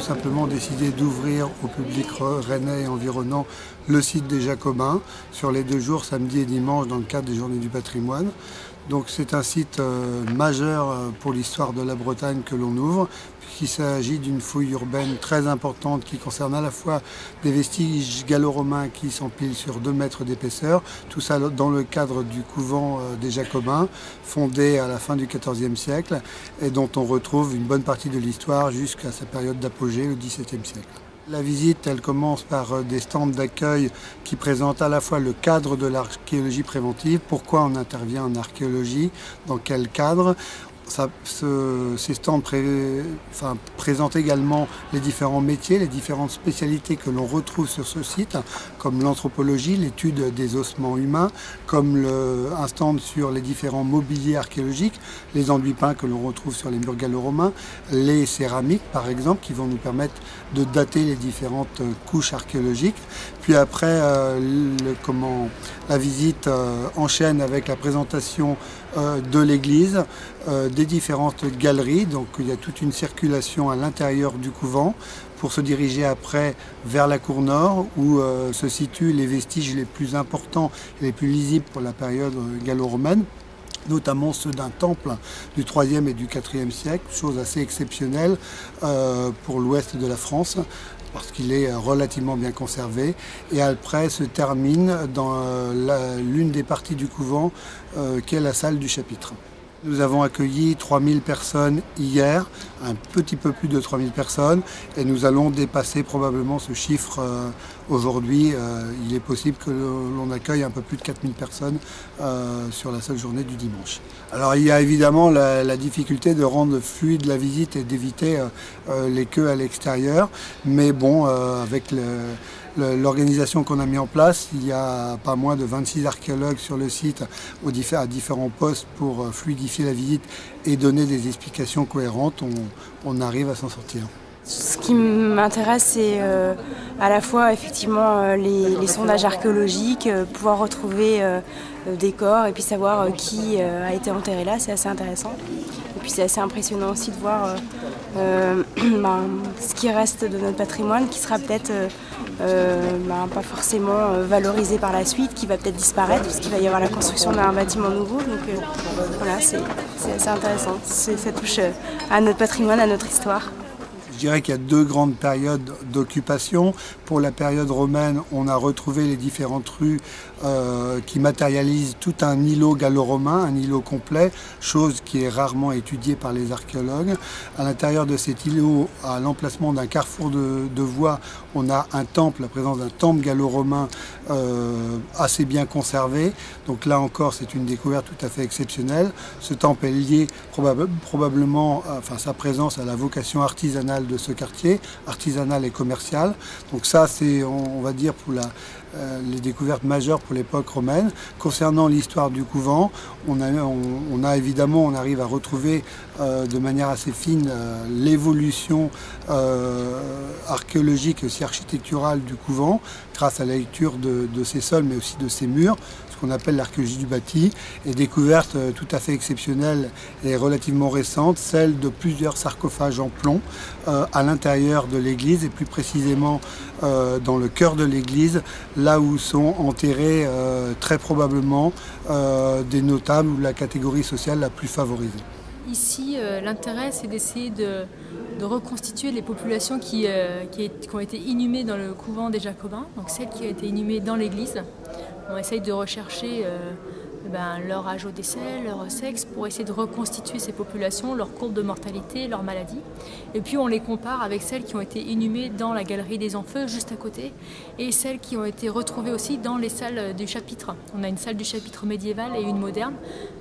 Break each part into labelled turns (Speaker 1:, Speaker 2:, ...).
Speaker 1: simplement décidé d'ouvrir au public rennais et environnant le site des Jacobins sur les 2 jours, samedi et dimanche, dans le cadre des Journées du patrimoine. Donc c'est un site majeur pour l'histoire de la Bretagne que l'on ouvre, puisqu'il s'agit d'une fouille urbaine très importante qui concerne à la fois des vestiges gallo-romains qui s'empilent sur 2 mètres d'épaisseur, tout ça dans le cadre du couvent des Jacobins, fondé à la fin du XIVe siècle et dont on retrouve une bonne partie de l'histoire jusqu'à sa période d'apogée, le XVIIe siècle. La visite, elle commence par des stands d'accueil qui présentent à la fois le cadre de l'archéologie préventive, pourquoi on intervient en archéologie, dans quel cadre. Ces stands présentent également les différents métiers, les différentes spécialités que l'on retrouve sur ce site, comme l'anthropologie, l'étude des ossements humains, comme un stand sur les différents mobiliers archéologiques, les enduits peints que l'on retrouve sur les murs gallo-romains, les céramiques par exemple, qui vont nous permettre de dater les différentes couches archéologiques. Puis après, la visite enchaîne avec la présentation de l'église, des différentes galeries. Donc il y a toute une circulation à l'intérieur du couvent pour se diriger après vers la cour nord où se situent les vestiges les plus importants et les plus lisibles pour la période gallo-romaine, notamment ceux d'un temple du IIIe et du IVe siècle, chose assez exceptionnelle pour l'ouest de la France, parce qu'il est relativement bien conservé. Et après se termine dans l'une des parties du couvent qui est la salle du chapitre. Nous avons accueilli 3000 personnes hier, un petit peu plus de 3000 personnes, et nous allons dépasser probablement ce chiffre aujourd'hui. Il est possible que l'on accueille un peu plus de 4000 personnes sur la seule journée du dimanche. Alors il y a évidemment la difficulté de rendre fluide la visite et d'éviter les queues à l'extérieur, mais bon, avec l'organisation qu'on a mis en place, il y a pas moins de 26 archéologues sur le site à différents postes pour fluidifier la visite et donner des explications cohérentes. On arrive à s'en sortir.
Speaker 2: Ce qui m'intéresse, c'est à la fois effectivement les sondages archéologiques, pouvoir retrouver des corps et puis savoir qui a été enterré là, c'est assez intéressant. Et puis c'est assez impressionnant aussi de voir ce qui reste de notre patrimoine qui sera peut-être pas forcément valorisé par la suite, qui va peut-être disparaître parce qu'il va y avoir la construction d'un bâtiment nouveau. Donc voilà, c'est assez intéressant. Ça touche à notre patrimoine, à notre histoire.
Speaker 1: Je dirais qu'il y a 2 grandes périodes d'occupation. Pour la période romaine, on a retrouvé les différentes rues qui matérialisent tout un îlot gallo-romain, un îlot complet, chose qui est rarement étudiée par les archéologues. À l'intérieur de cet îlot, à l'emplacement d'un carrefour de voies, on a un temple, la présence d'un temple gallo-romain assez bien conservé. Donc là encore, c'est une découverte tout à fait exceptionnelle. Ce temple est lié probablement, sa présence à la vocation artisanale de ce quartier, artisanale et commerciale. Donc ça, c'est, on va dire, pour les découvertes majeures pour l'époque romaine. Concernant l'histoire du couvent, on arrive à retrouver de manière assez fine l'évolution archéologique et aussi architecturale du couvent grâce à la lecture de ses sols mais aussi de ses murs, ce qu'on appelle l'archéologie du bâti, et découverte tout à fait exceptionnelle et relativement récente, celle de plusieurs sarcophages en plomb à l'intérieur de l'église et plus précisément dans le cœur de l'église, là où sont enterrés très probablement des notables ou la catégorie sociale la plus favorisée.
Speaker 3: Ici, l'intérêt, c'est d'essayer de reconstituer les populations qui ont été inhumées dans le couvent des Jacobins, donc celles qui ont été inhumées dans l'église. On essaye de rechercher leur âge au décès, leur sexe, pour essayer de reconstituer ces populations, leur courbe de mortalité, leurs maladies. Et puis on les compare avec celles qui ont été inhumées dans la galerie des Enfeux, juste à côté, et celles qui ont été retrouvées aussi dans les salles du chapitre. On a une salle du chapitre médiévale et une moderne,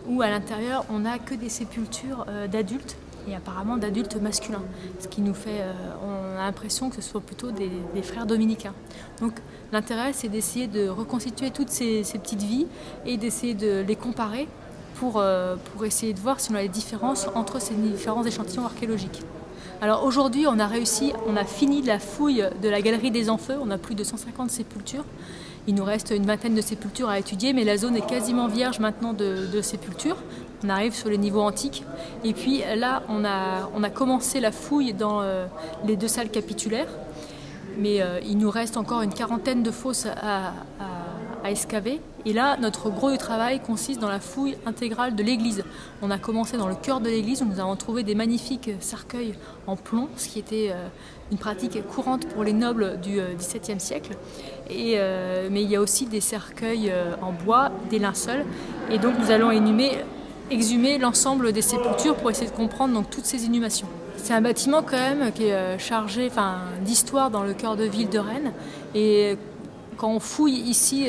Speaker 3: où à l'intérieur on n'a que des sépultures d'adultes, et apparemment d'adultes masculins, ce qui nous fait, on a l'impression que ce soit plutôt des frères dominicains. Donc l'intérêt, c'est d'essayer de reconstituer toutes ces petites vies et d'essayer de les comparer pour essayer de voir si on a des différences entre ces différents échantillons archéologiques. Alors aujourd'hui, on a fini la fouille de la galerie des Enfeux, on a plus de 150 sépultures, Il nous reste une vingtaine de sépultures à étudier, mais la zone est quasiment vierge maintenant de sépultures. On arrive sur les niveaux antiques. Et puis là, on a commencé la fouille dans les 2 salles capitulaires. Mais il nous reste encore une quarantaine de fosses à excaver. Et là, notre gros du travail consiste dans la fouille intégrale de l'église. On a commencé dans le cœur de l'église où nous avons trouvé des magnifiques cercueils en plomb, ce qui était une pratique courante pour les nobles du XVIIe siècle. Mais il y a aussi des cercueils en bois, des linceuls. Et donc nous allons exhumer l'ensemble des sépultures pour essayer de comprendre donc, toutes ces inhumations. C'est un bâtiment quand même qui est chargé d'histoire dans le cœur de ville de Rennes. Et quand on fouille ici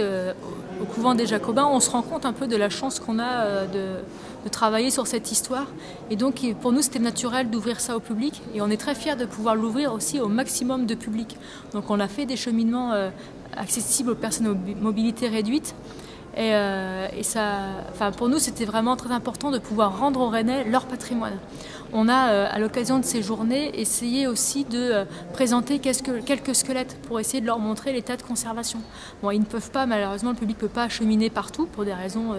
Speaker 3: au couvent des Jacobins, on se rend compte un peu de la chance qu'on a de travailler sur cette histoire. Et donc pour nous c'était naturel d'ouvrir ça au public et on est très fiers de pouvoir l'ouvrir aussi au maximum de public. Donc on a fait des cheminements accessibles aux personnes à mobilité réduite. Et pour nous, c'était vraiment très important de pouvoir rendre aux Rennais leur patrimoine. On a, à l'occasion de ces journées, essayé aussi de présenter quelques squelettes pour essayer de leur montrer l'état de conservation. Bon, ils ne peuvent pas, malheureusement, le public ne peut pas acheminer partout pour des raisons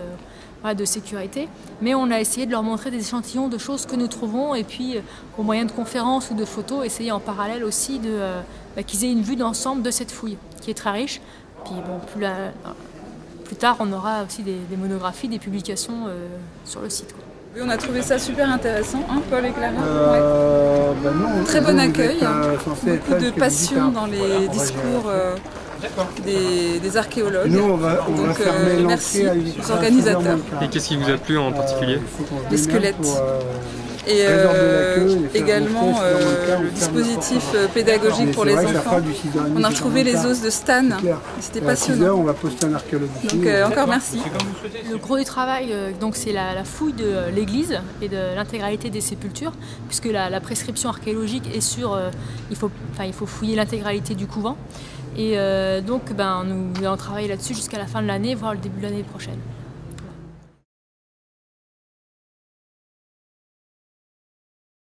Speaker 3: de sécurité, mais on a essayé de leur montrer des échantillons de choses que nous trouvons et puis, au moyen de conférences ou de photos, essayer en parallèle aussi qu'ils aient une vue d'ensemble de cette fouille, qui est très riche. Puis, bon, plus tard, on aura aussi des monographies, des publications sur le site.
Speaker 4: Oui, on a trouvé ça super intéressant, hein, Paul et Clara. Ouais. Très bon accueil, beaucoup de passion dans les discours des archéologues.
Speaker 1: Nous, on va fermer
Speaker 4: merci aux organisateurs.
Speaker 5: Et qu'est-ce qui vous a plu en particulier?
Speaker 4: Les squelettes. Et également le dispositif pédagogique pour les enfants. On a retrouvé les os de Stan, c'était passionnant.
Speaker 1: On va poster un archéologue.
Speaker 4: Donc encore merci.
Speaker 3: Le gros du travail, c'est la fouille de l'église et de l'intégralité des sépultures, puisque la prescription archéologique est sur, il faut fouiller l'intégralité du couvent. Et nous allons travailler là-dessus jusqu'à la fin de l'année, voire le début de l'année prochaine.